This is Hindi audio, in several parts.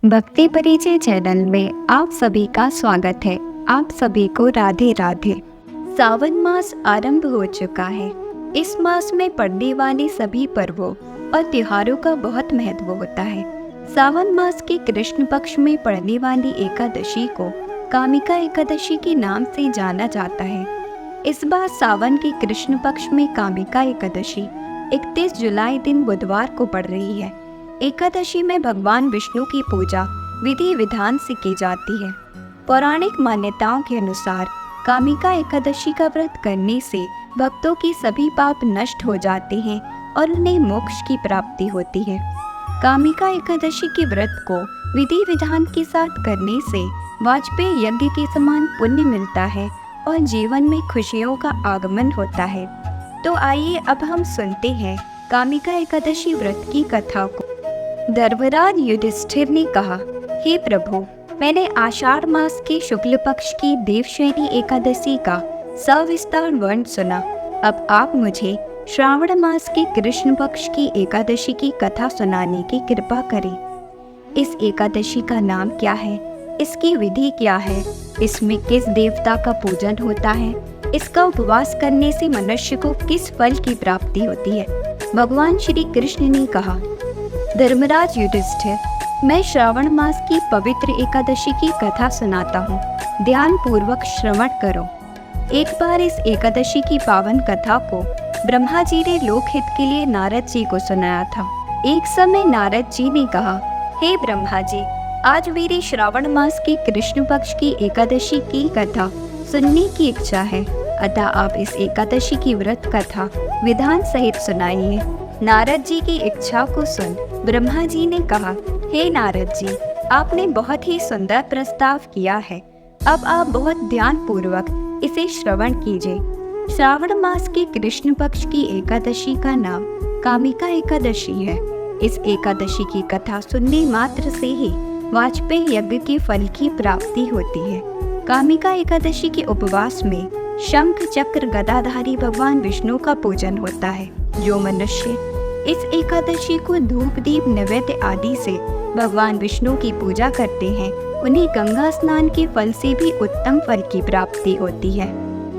भक्ति परिचय चैनल में आप सभी का स्वागत है। आप सभी को राधे राधे। सावन मास आरंभ हो चुका है। इस मास में पड़ने वाले सभी पर्वों और त्योहारों का बहुत महत्व होता है। सावन मास के कृष्ण पक्ष में पड़ने वाली एकादशी को कामिका एकादशी के नाम से जाना जाता है। इस बार सावन के कृष्ण पक्ष में कामिका एकादशी 31 जुलाई दिन बुधवार को पड़ रही है। एकादशी में भगवान विष्णु की पूजा विधि विधान से की जाती है। पौराणिक मान्यताओं के अनुसार कामिका एकादशी का व्रत करने से भक्तों की सभी पाप नष्ट हो जाते हैं और उन्हें मोक्ष की प्राप्ति होती है। कामिका एकादशी के व्रत को विधि विधान के साथ करने से वाजपेयी यज्ञ के समान पुण्य मिलता है और जीवन में खुशियों का आगमन होता है। तो आइए अब हम सुनते हैं कामिका एकादशी व्रत की कथा को। धर्मराज युधिष्ठिर ने कहा, हे प्रभु, मैंने आषाढ़ मास के शुक्ल पक्ष की देवशयनी एकादशी का सविस्तार वर्ण सुना। अब आप मुझे श्रावण मास के कृष्ण पक्ष की एकादशी की कथा सुनाने की कृपा करें। इस एकादशी का नाम क्या है? इसकी विधि क्या है? इसमें किस देवता का पूजन होता है? इसका उपवास करने से मनुष्य को किस फल की प्राप्ति होती है? भगवान श्री कृष्ण ने कहा, धर्मराज युधिष्ठिर, मैं श्रावण मास की पवित्र एकादशी की कथा सुनाता हूँ। ध्यान पूर्वक श्रवण करो। एक बार इस एकादशी की पावन कथा को ब्रह्मा जी ने लोकहित के लिए नारद जी को सुनाया था। एक समय नारद जी ने कहा, हे ब्रह्मा जी, आज मेरी श्रावण मास की कृष्ण पक्ष की एकादशी की कथा सुनने की इच्छा है, अतः आप इस एकादशी की व्रत कथा विधान सहित सुनाइए। नारद जी की इच्छा को सुन ब्रह्मा जी ने कहा, हे नारद जी, आपने बहुत ही सुंदर प्रस्ताव किया है। अब आप बहुत ध्यान पूर्वक इसे श्रवण कीजिए। श्रावण मास के कृष्ण पक्ष की एकादशी का नाम कामिका एकादशी है। इस एकादशी की कथा सुनने मात्र से ही वाजपेयी यज्ञ के फल की प्राप्ति होती है। कामिका एकादशी के उपवास में शंख चक्र गदाधारी भगवान विष्णु का पूजन होता है। जो मनुष्य इस एकादशी को धूप दीप नैवेद्य आदि से भगवान विष्णु की पूजा करते हैं, उन्हें गंगा स्नान के फल से भी उत्तम फल की प्राप्ति होती है।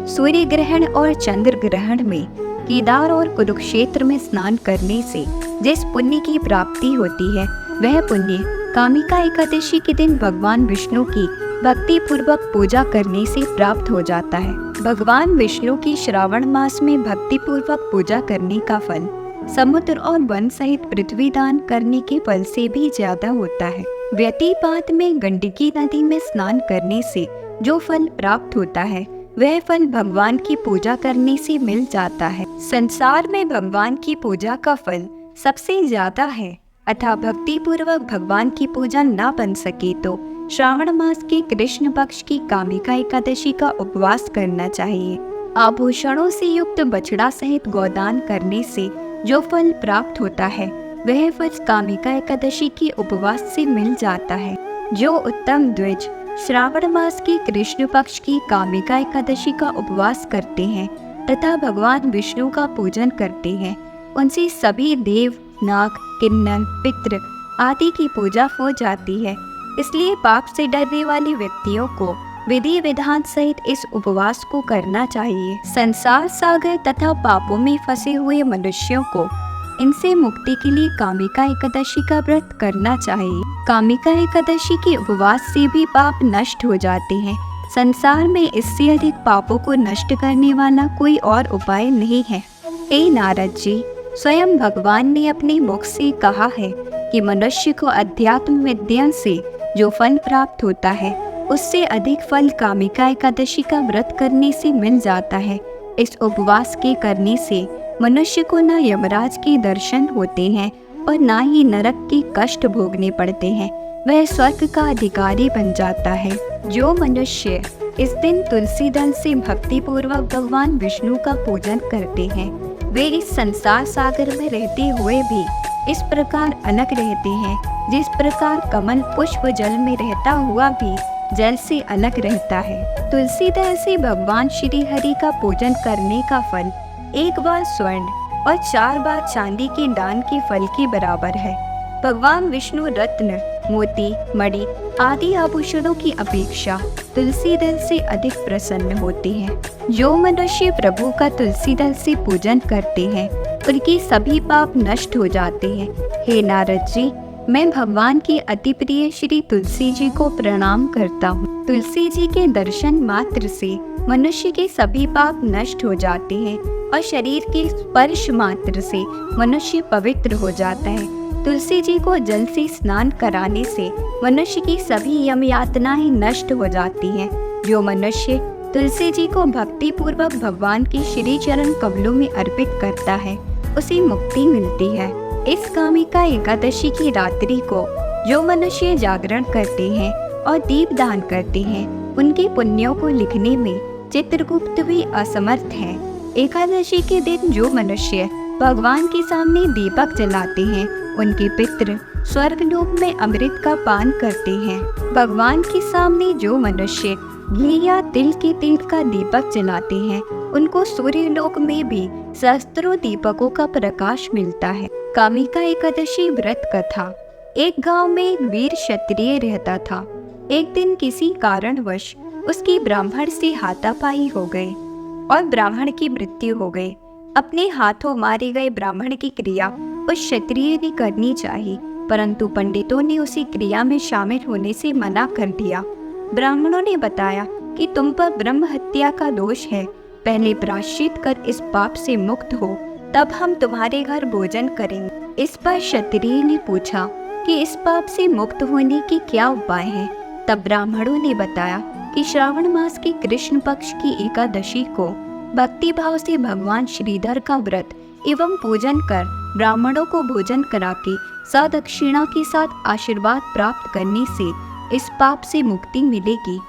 सूर्य ग्रहण और चंद्र ग्रहण में केदार और कुरुक्षेत्र में स्नान करने से जिस पुण्य की प्राप्ति होती है, वह पुण्य कामिका एकादशी के दिन भगवान विष्णु की भक्ति पूर्वक पूजा करने से प्राप्त हो जाता है। भगवान विष्णु की श्रावण मास में भक्ति पूर्वक पूजा करने का फल समुद्र और वन सहित पृथ्वी दान करने के फल से भी ज्यादा होता है। व्यतिपात में गंडकी नदी में स्नान करने से जो फल प्राप्त होता है, वह फल भगवान की पूजा करने से मिल जाता है। संसार में भगवान की पूजा का फल सबसे ज्यादा है, अतः भक्ति पूर्वक भगवान की पूजा न बन सके तो श्रावण मास के कृष्ण पक्ष की कामिका एकादशी का उपवास करना चाहिए। आभूषणों से युक्त बछड़ा सहित गोदान करने से जो फल प्राप्त होता है, वह फल कामिका एकादशी के उपवास से मिल जाता है। जो उत्तम द्विज श्रावण मास के कृष्ण पक्ष की कामिका एकादशी का उपवास करते हैं तथा भगवान विष्णु का पूजन करते हैं, उनसे सभी देव, नाग, किन्नर, पितृ आदि की पूजा हो जाती है। इसलिए पाप से डरने वाले व्यक्तियों को विधि विधान सहित इस उपवास को करना चाहिए। संसार सागर तथा पापों में फंसे हुए मनुष्यों को इनसे मुक्ति के लिए कामिका एकादशी का व्रत करना चाहिए। कामिका एकादशी के उपवास से भी पाप नष्ट हो जाते हैं। संसार में इससे अधिक पापों को नष्ट करने वाला कोई और उपाय नहीं है। हे नारद जी, स्वयं भगवान ने अपने मुख से कहा है कि मनुष्य को अध्यात्म विद्या से जो फल प्राप्त होता है, उससे अधिक फल कामिका एकादशी का व्रत करने से मिल जाता है। इस उपवास के करने से मनुष्य को न यमराज के दर्शन होते हैं और न ही नरक के कष्ट भोगने पड़ते हैं। वह स्वर्ग का अधिकारी बन जाता है। जो मनुष्य इस दिन तुलसी दल से भक्ति पूर्वक भगवान विष्णु का पूजन करते हैं, वे इस संसार सागर में रहते हुए भी इस प्रकार अलग रहते हैं, जिस प्रकार कमल पुष्प जल में रहता हुआ भी जल से अलग रहता है। तुलसी दल से भगवान श्री हरि का पूजन करने का फल 1 बार स्वर्ण और 4 बार चांदी के दान के फल के बराबर है। भगवान विष्णु रत्न मोती, मणि आदि आभूषणों की अपेक्षा तुलसी दल से अधिक प्रसन्न होते हैं। जो मनुष्य प्रभु का तुलसी दल से पूजन करते हैं उनके सभी पाप नष्ट हो जाते हैं। हे नारद जी, मैं भगवान की अति प्रिय श्री तुलसी जी को प्रणाम करता हूँ। तुलसी जी के दर्शन मात्र से मनुष्य के सभी पाप नष्ट हो जाते हैं और शरीर के स्पर्श मात्र से मनुष्य पवित्र हो जाता है। तुलसी जी को जल से स्नान कराने से मनुष्य की सभी यम यातनाएं नष्ट हो जाती हैं। जो मनुष्य तुलसी जी को भक्ति पूर्वक भगवान की श्री चरण कमलों में अर्पित करता है उसे मुक्ति मिलती है। इस कामिका एकादशी की रात्रि को जो मनुष्य जागरण करते हैं और दीप दान करते हैं उनके पुण्यों को लिखने में चित्रगुप्त भी असमर्थ है। एकादशी के दिन जो मनुष्य भगवान के सामने दीपक जलाते हैं उनके पितृ स्वर्गलोक में अमृत का पान करते हैं। भगवान के सामने जो मनुष्य घी या तिल के तेल का दीपक जलाते हैं उनको सूर्यलोक में भी सहस्त्रों दीपकों का प्रकाश मिलता है। कामिका एकादशी व्रत कथा। एक गांव में एक वीर क्षत्रिय रहता था। एक दिन किसी कारणवश उसकी ब्राह्मण से हाथापाई हो गई और ब्राह्मण की मृत्यु हो गई। अपने हाथों मारे गए ब्राह्मण की क्रिया उस क्षत्रिय ने करनी चाहिए, परंतु पंडितों ने उसी क्रिया में शामिल होने से मना कर दिया। ब्राह्मणों ने बताया कि तुम पर ब्रह्म हत्या का दोष है, पहले प्रायश्चित कर इस पाप से मुक्त हो, तब हम तुम्हारे घर भोजन करेंगे। इस पर क्षत्रिय ने पूछा कि इस पाप से मुक्त होने के क्या उपाय हैं? तब ब्राह्मणों ने बताया कि श्रावण मास की कृष्ण पक्ष की एकादशी को भक्ति भाव से भगवान श्रीधर का व्रत एवं पूजन कर ब्राह्मणों को भोजन करा के सदक्षिणा के साथ आशीर्वाद प्राप्त करने से इस पाप से मुक्ति मिलेगी।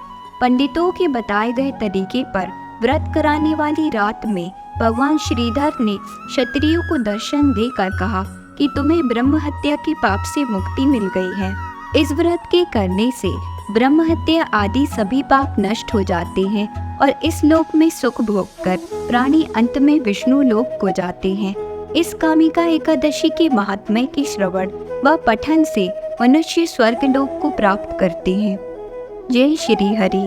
पंडितों के बताए गए तरीके पर व्रत कराने वाली रात में भगवान श्रीधर ने क्षत्रियों को दर्शन देकर कहा कि तुम्हें ब्रह्म हत्या के पाप से मुक्ति मिल गई है। इस व्रत के करने से ब्रह्म हत्या आदि सभी पाप नष्ट हो जाते हैं और इस लोक में सुख भोग कर प्राणी अंत में विष्णु लोक को जाते हैं। इस कामिका एकादशी के महात्म्य के श्रवण व पठन से मनुष्य स्वर्ग लोक को प्राप्त करते हैं। जय श्री हरि।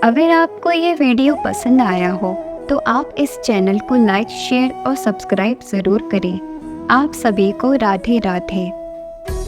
अगर आपको ये वीडियो पसंद आया हो तो आप इस चैनल को लाइक, शेयर और सब्सक्राइब ज़रूर करें। आप सभी को राधे राधे।